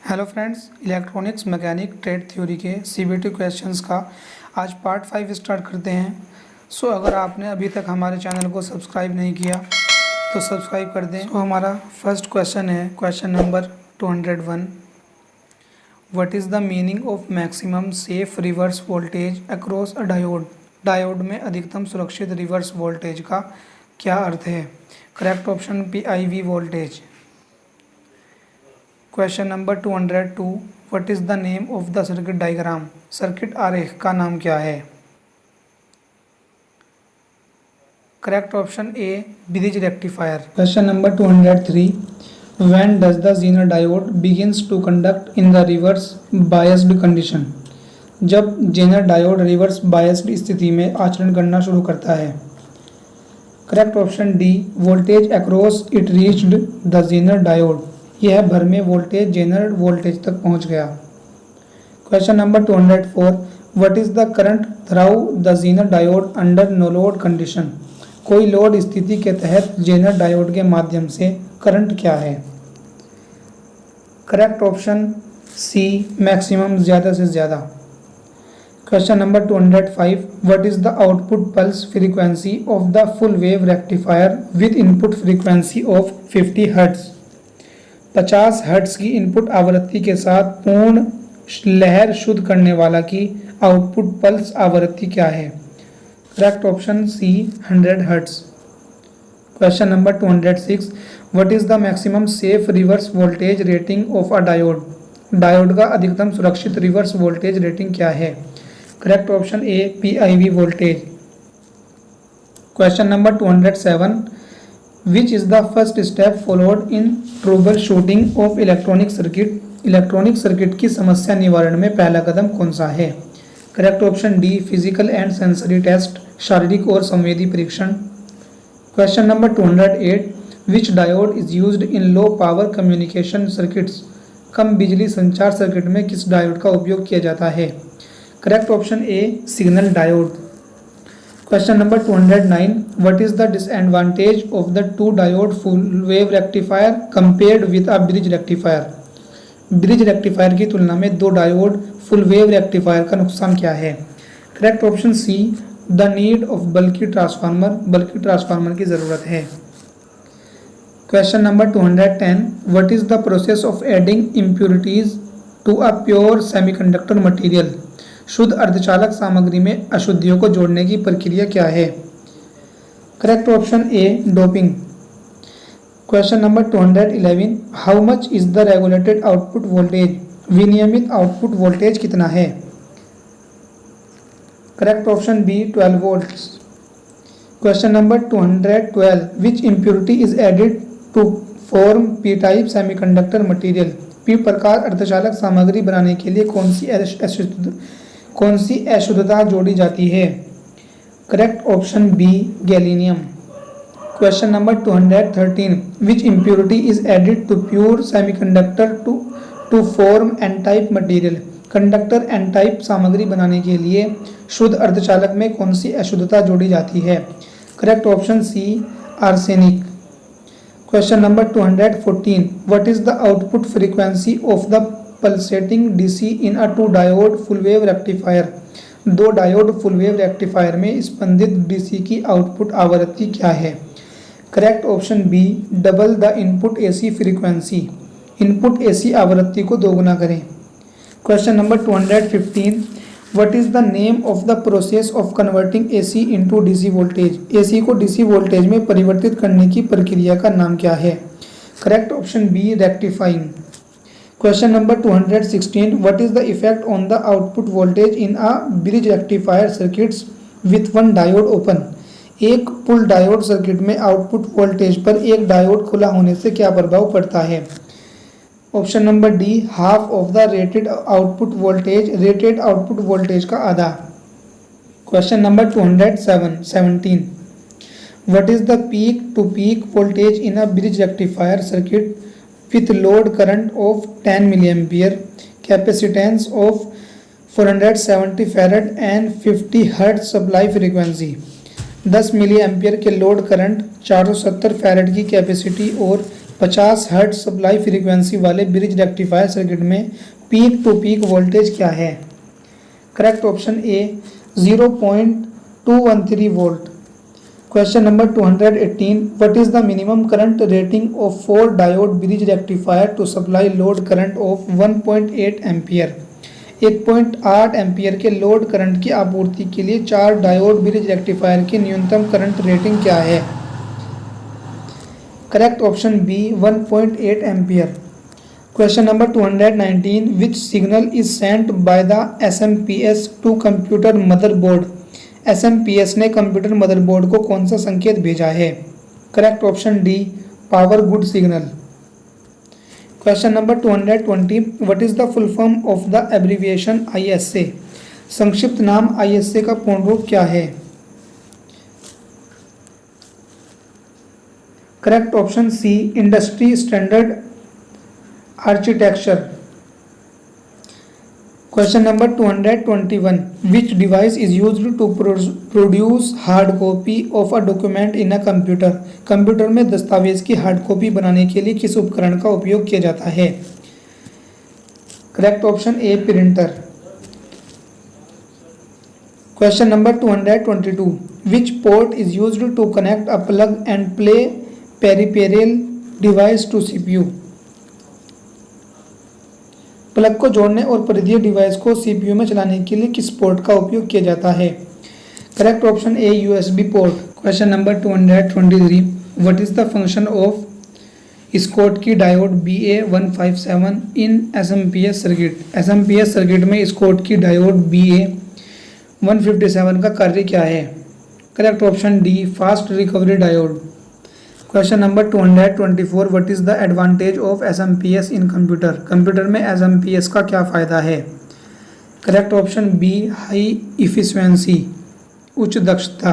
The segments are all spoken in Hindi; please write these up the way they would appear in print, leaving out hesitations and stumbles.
Hello friends, electronics mechanic trade theory के सीबीटी क्वेश्चंस का आज पार्ट 5 स्टार्ट करते हैं। अगर आपने अभी तक हमारे चैनल को सब्सक्राइब नहीं किया तो सब्सक्राइब कर दें। हमारा फर्स्ट क्वेश्चन है question number 201। What is the meaning of maximum safe reverse voltage across a diode? Diode में अधिकतम सुरक्षित रिवर्स वोल्टेज का क्या अर्थ है? Correct option PIV voltage. Question number 202। What is the name of the circuit diagram? Circuit आरेख का नाम क्या है? Correct option A bridge rectifier. Question number 203। When does the zener diode begins to conduct in the reverse biased condition? जब जेनर डायोड रिवर्स बायस्ड स्थिति में आचरण करना शुरू करता है। Correct option D voltage across it reached the zener diode. यह भर में वोल्टेज जेनर वोल्टेज तक पहुंच गया। Question number 204। What is the current through the zener diode under no load condition? कोई लोड स्थिति के तहत जेनर डायोड के माध्यम से करंट क्या है? करेक्ट ऑप्शन सी मैक्सिमम, ज़्यादा से ज़्यादा। Question number 205। What is the output pulse frequency of the full wave rectifier with input frequency of 50 hertz? 50 hertz की इनपुट आवृत्ति के साथ पूर्ण लहर शुद्ध करने वाला की आउटपुट पल्स आवृत्ति क्या है? Correct option C 100 hertz. Question number 206। What is the maximum safe reverse voltage rating of a diode? Diode का अधिकतम सुरक्षित रिवर्स वोल्टेज रेटिंग क्या है? Correct option A PIV voltage. Question number 207। Which is the first step followed in troubleshooting of electronic circuit? Electronic circuit की समस्या निवारण में पहला कदम कौन सा है? Correct option D physical and sensory test, शारीरिक और संवेदी परीक्षण। Question number 208। Which diode is used in low power communication circuits? कम बिजली संचार सर्किट में किस डायोड का उपयोग किया जाता है? Correct option A signal diode. Question number 209। What is the disadvantage of the two diode full wave rectifier compared with a bridge rectifier? Bridge rectifier की तुलना में दो डायोड फुल वेव रेक्टिफायर का नुकसान क्या है? Correct option C the need of bulky transformer, bulky transformer की ज़रूरत है। Question number 210। What is the process of adding impurities to a pure semiconductor material? शुद्ध अर्धचालक सामग्री में अशुद्धियों को जोड़ने की प्रक्रिया क्या है? Correct option A doping. Question number 211। How much is the regulated output voltage? विनियमित आउटपुट वोल्टेज कितना है? Correct option B 12 volts. Question number 212। Which impurity is added to form P type semiconductor material? P प्रकार अर्धचालक सामग्री बनाने के लिए कौन सी अशुद्धता जोड़ी जाती है? Correct option B gallium. Question number 213। Which impurity is added to pure semiconductor to form N type material? Conductor N type सामग्री बनाने के लिए शुद्ध अर्धचालक में कौन सी अशुद्धता जोड़ी जाती है? Correct option C arsenic. Question number 214। What is the output frequency of the pulsating DC in a two diode full wave rectifier? दो डायोड फुल वेव रेक्टिफायर में स्पंदित DC की आउटपुट आवृत्ति क्या है? Correct option B double the input AC frequency. Input AC आवृत्ति को दोगुना करें। Question number 215। What is the name of the process of converting AC into DC voltage? AC को DC वोल्टेज में परिवर्तित करने की प्रक्रिया का नाम क्या है? Correct option B rectifying. Question number 216। What is the effect on the output voltage in a bridge rectifier circuits with one diode open? एक पुल डायोड सर्किट में आउटपुट वोल्टेज पर एक डायोड खुला होने से क्या प्रभाव पड़ता है? Option number D half of the rated output voltage, rated output voltage का आधा। Question number 217। What is the peak to peak voltage in a bridge rectifier circuit with load current of 10 milliampere, capacitance of 470 farad and 50 hertz supply frequency? 10 milli ampere के लोड करंट, 470 फैरेड की कैपेसिटी और 50 हर्ट्ज सप्लाई फ्रीक्वेंसी वाले ब्रिज रेक्टिफायर सर्किट में पीक टू पीक वोल्टेज क्या है? Correct option A 0.213 volt. Question number 218, what is the minimum current rating of 4 diode bridge rectifier to supply load current of 1.8 ampere? 1.8 ampere के लोड करंट की आपूर्ति के लिए 4 डायोड ब्रिज रेक्टिफायर की न्यूनतम करंट रेटिंग क्या है? Correct option B 1.8 ampere. Question number 219, which signal is sent by the SMPS to computer motherboard? SMPS ने कंप्यूटर मदरबोर्ड को कौन सा संकेत भेजा है? Correct option D power good signal. Question number 220, what is the full form of the abbreviation ISA? संक्षिप्त नाम ISA का पूर्ण रूप क्या है? Correct option C industry standard architecture. Question number 221, which device is used to produce hard copy of a document in a computer? Computer में दस्तावेज की हार्ड कॉपी बनाने के लिए किस उपकरण का उपयोग किया जाता है? Correct option A printer. Question number 222, which port is used to connect a plug and play peripheral device to CPU? Plug को जोड़ने और परिधीय डिवाइस को CPU में चलाने के लिए किस पोर्ट का उपयोग किया जाता है? Correct option A USB port. Question number 223, what is the function of Schottky diode BA157 in SMPS circuit? SMPS circuit में स्कॉटकी डायोड BA157 का कार्य क्या है? Correct option D fast recovery diode. Question number 224, what is the advantage of SMPS in computer? Computer में SMPS का क्या फ़ायदा है? Correct option B high efficiency उच्च दक्षता।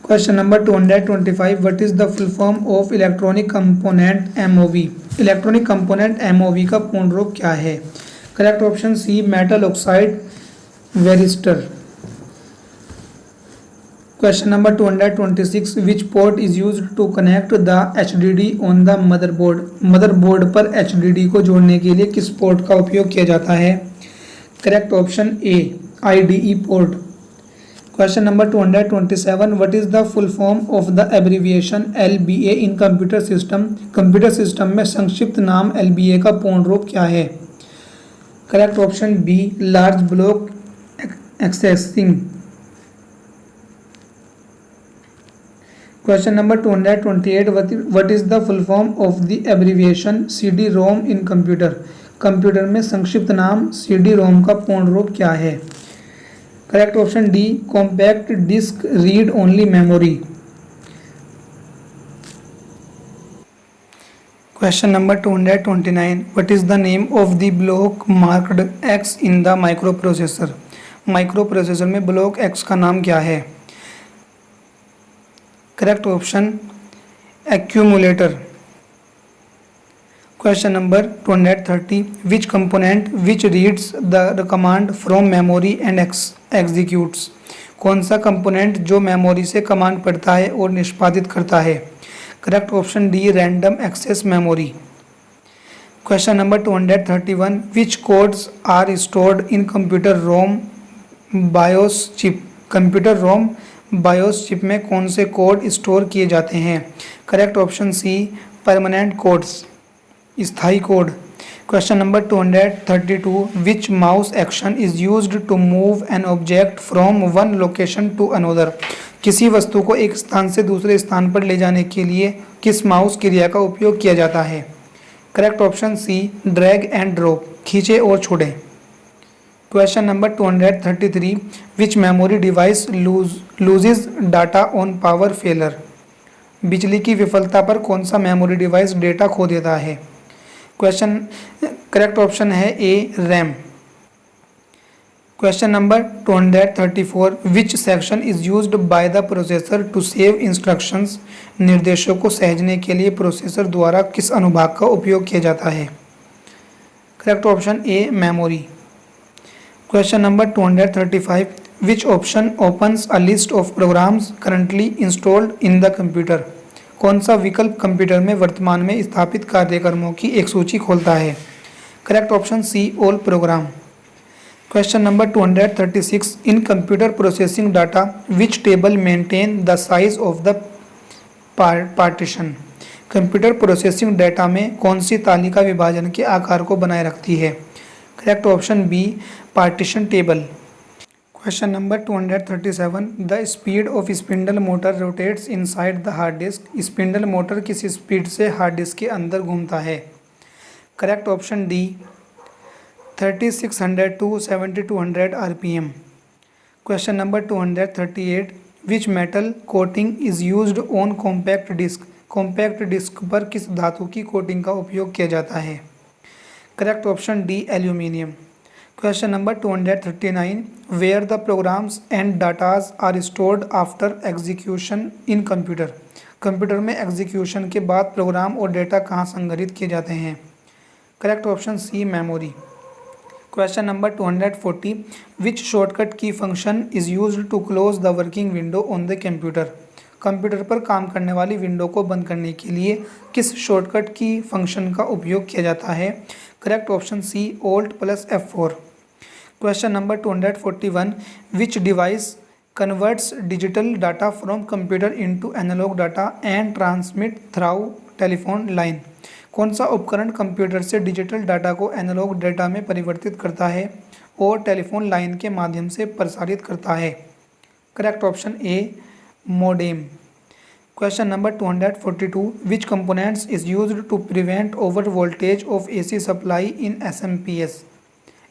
Question number 225, what is the full form of electronic component MOV? Electronic component MOV का पूर्ण रूप क्या है? Correct option C metal oxide varistor. Question number 226, which port is used to connect the HDD on the motherboard? Motherboard पर HDD को जोड़ने के लिए किस पोर्ट का उपयोग किया जाता है? Correct option A IDE port. Question number 227, what is the full form of the abbreviation LBA in computer system? Computer system में संक्षिप्त नाम LBA का पूर्ण रूप क्या है? Correct option B large block accessing. Question number 228, what is the full form of the abbreviation CD-ROM in computer? Computer में संक्षिप्त नाम CD-ROM का पूर्ण रूप क्या है? Correct option D compact disc read only memory. Question number 229, what is the name of the block marked X in the micro processor? Micro processor में ब्लॉक X का नाम क्या है? Correct option accumulator. Question number 230, which component which reads the command from memory and executes? कौन सा कंपोनेंट जो मेमोरी से कमांड पढ़ता है और निष्पादित करता है? Correct option D random access memory. Question number 231, which codes are stored in computer ROM BIOS chip? Computer ROM BIOS chip में कौन से कोड स्टोर किए जाते हैं? Correct option C permanent codes स्थायी कोड। Question number 232, which mouse action is used to move an object from one location to another? किसी वस्तु को एक स्थान से दूसरे स्थान पर ले जाने के लिए किस माउस क्रिया का उपयोग किया जाता है? Correct option C drag and drop खींचे और छोड़े। Question number 233, which memory device loses data on power failure? बिजली की विफलता पर कौन सा मेमोरी डिवाइस डेटा खो देता है? क्वेश्चन करेक्ट ऑप्शन है A RAM. Question number 234, which section is used by the processor to save instructions? निर्देशों को सहेजने के लिए प्रोसेसर द्वारा किस अनुभाग का उपयोग किया जाता है? Correct option a memory. Question number 235, which option opens a list of programs currently installed in the computer? कौन सा विकल्प कंप्यूटर में वर्तमान में स्थापित कार्यक्रमों की एक सूची खोलता है? Correct option C, all program. Question number 236, in computer processing data which table maintain the size of the partition? Computer processing data में कौन सी तालिका विभाजन के आकार को बनाए रखती है? Correct option B, partition table. Question number 237, the speed of spindle motor rotates inside the hard disk. Spindle motor किस स्पीड से हार्ड डिस्क के अंदर घूमता है? Correct option D, 3600 to 7200 RPM। Question number 238, which metal coating is used on compact disc? Compact disc पर किस धातु की कोटिंग का उपयोग किया जाता है? Correct option D, aluminium. Question number 239, where the programs and datas are stored after execution in computer? Computer में एग्जीक्यूशन के बाद प्रोग्राम और डेटा कहाँ संग्रहित किए जाते हैं? Correct option C, memory. Question number 240, which shortcut key function is used to close the working window on the computer? Computer पर काम करने वाली विंडो को बंद करने के लिए किस शॉर्टकट की फंक्शन का उपयोग किया जाता है? Correct option C, Alt + F4। Question number 241, which device converts digital data from computer into analog data and transmit through telephone line? कौन सा उपकरण कंप्यूटर से डिजिटल डाटा को एनालॉग डाटा में परिवर्तित करता है और टेलीफोन लाइन के माध्यम से प्रसारित करता है? Correct option A, modem. Question number 242, which components is used to prevent over voltage of AC supply in SMPS?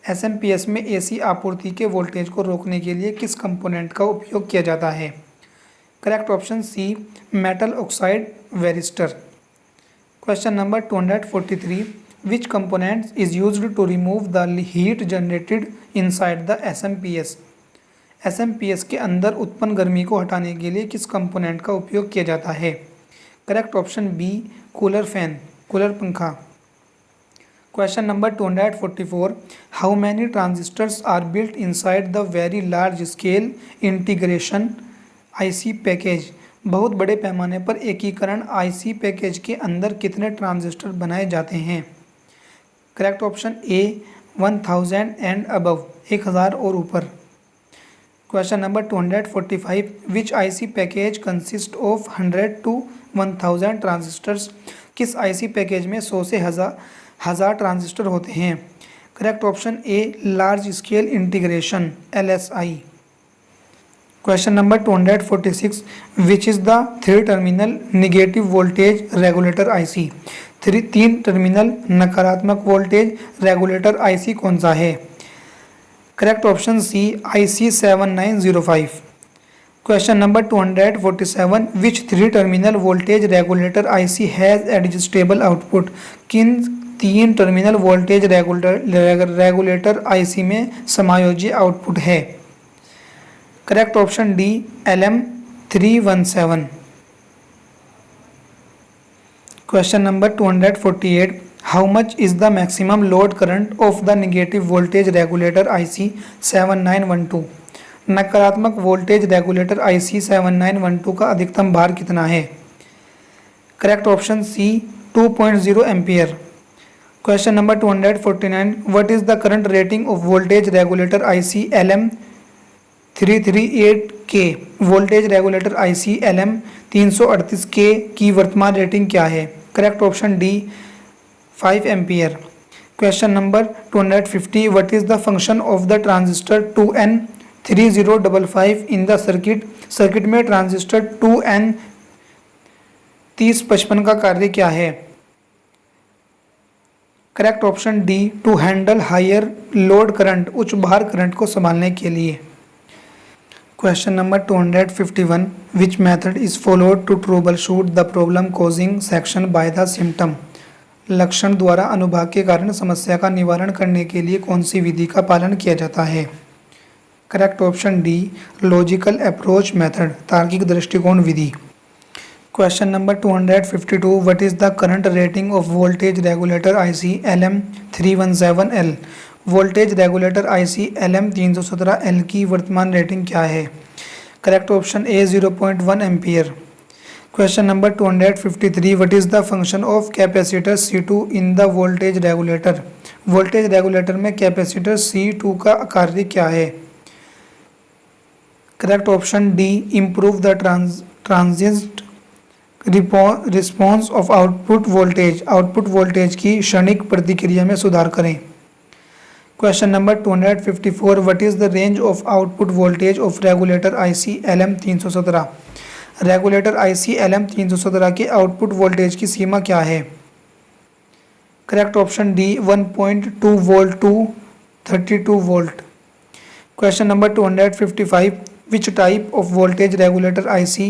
SMPS में AC आपूर्ति के वोल्टेज को रोकने के लिए किस कंपोनेंट का उपयोग किया जाता है? Correct option C, metal oxide varistor. Question number 243, which components is used to remove the heat generated inside the SMPS? SMPS के अंदर उत्पन्न गर्मी को हटाने के लिए किस कंपोनेंट का उपयोग किया जाता है? Correct option B, cooler fan, cooler पंखा। Question number 244, how many transistors are built inside the very large scale integration IC package? बहुत बड़े पैमाने पर एकीकरण IC पैकेज के अंदर कितने ट्रांजिस्टर बनाए जाते हैं? Correct option A, 1000 and above, 1000 और ऊपर। Question number 245, which IC package consist of 100 to 1000 transistors? किस IC पैकेज में 100 से 1000 ट्रांजिस्टर होते हैं? Correct option A, large scale integration LSI। Question number 246, which is the 3 terminal negative voltage regulator IC? 3 terminal नकारात्मक वोल्टेज रेगुलेटर IC कौन सा है? Correct option C, IC 7905। Question number 247, which 3 terminal voltage regulator IC has adjustable output? किन 3 टर्मिनल वोल्टेज रेगुलेटर IC में समायोज्य आउटपुट है? Correct option D, LM317। Question number 248, how much is the maximum load current of the negative voltage regulator IC 7912? नकारात्मक वोल्टेज रेगुलेटर IC 7912 का अधिकतम भार कितना है? Correct option C, 2.0 ampere. Question number 249, what is the current rating of voltage regulator IC LM338K? Voltage regulator IC LM338K की वर्तमान रेटिंग क्या है? Correct option D, 5 ampere. Question number 250, what is the function of the transistor 2N3055 in the circuit? Circuit में ट्रांजिस्टर 2N3055 का कार्य क्या है? Correct option D, to handle higher load current, उच्च भार करंट को संभालने के लिए। Question number 251, which method is followed to troubleshoot the problem causing section by the symptom? लक्षण द्वारा अनुभाग के कारण समस्या का निवारण करने के लिए कौन सी विधि का पालन किया जाता है? Correct option D, logical approach method, तार्किक दृष्टिकोण विधि। Question number 252, what is the current rating of voltage regulator IC LM317L? Voltage regulator IC LM317L की वर्तमान रेटिंग क्या है? Correct option A, 0.1 ampere. Question number 253 what is the function of capacitor C2 in the voltage regulator. Voltage regulator में कैपेसिटर C2 का कार्य क्या है। Correct option D improve the transient response of output voltage. Output voltage की क्षणिक प्रतिक्रिया में सुधार करें। Question number 254 what is the range of output voltage of regulator IC LM317। Regulator IC LM317 के आउटपुट वोल्टेज की सीमा क्या है। Correct option D 1.2 volt to 32 volt. Question number 255 which type of voltage regulator IC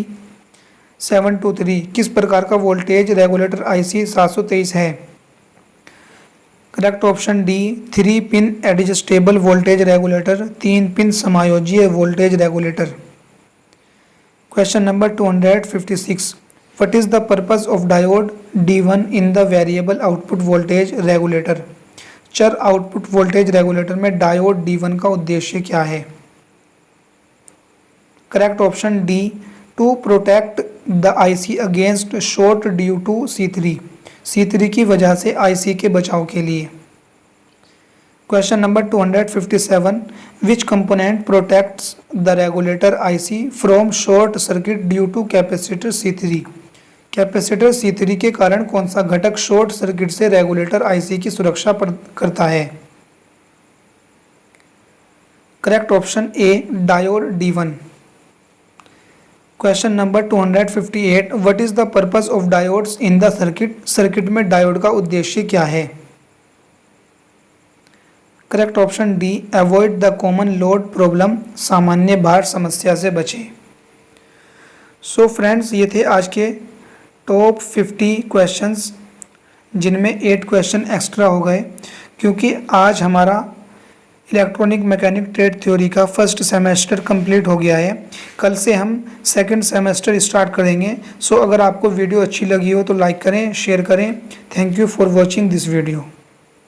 723 किस प्रकार का वोल्टेज रेगुलेटर IC 723 है। Correct option D 3 pin adjustable voltage regulator 3 pin समायोज्य voltage regulator. Question number 256 what is the purpose of diode D1 in the variable output voltage regulator. चर आउटपुट वोल्टेज रेगुलेटर में डायोड D1 का उद्देश्य क्या है। Correct option D to protect the IC against short due to C3 की वजह से IC के बचाव के लिए। Question number 257 which component protects the regulator IC from short circuit due to capacitor C3। Capacitor C3 के कारण कौन सा घटक शॉर्ट सर्किट से रेगुलेटर IC की सुरक्षा करता है। Correct option A diode D1। Question number 258 what is the purpose of diodes in the circuit. Circuit में डायोड का उद्देश्य क्या है। Correct option D avoid the common load problem सामान्य भार समस्या से बचें। सो फ्रेंड्स ये थे आज के टॉप 50 क्वेश्चंस जिनमें 8 क्वेश्चन एक्स्ट्रा हो गए क्योंकि आज हमारा इलेक्ट्रॉनिक मैकेनिक ट्रेड थ्योरी का फर्स्ट सेमेस्टर कंप्लीट हो गया है। कल से हम सेकंड सेमेस्टर स्टार्ट करेंगे। सो अगर आपको वीडियो अच्छी लगी हो तो लाइक करें, शेयर करें। Thank you for watching this video.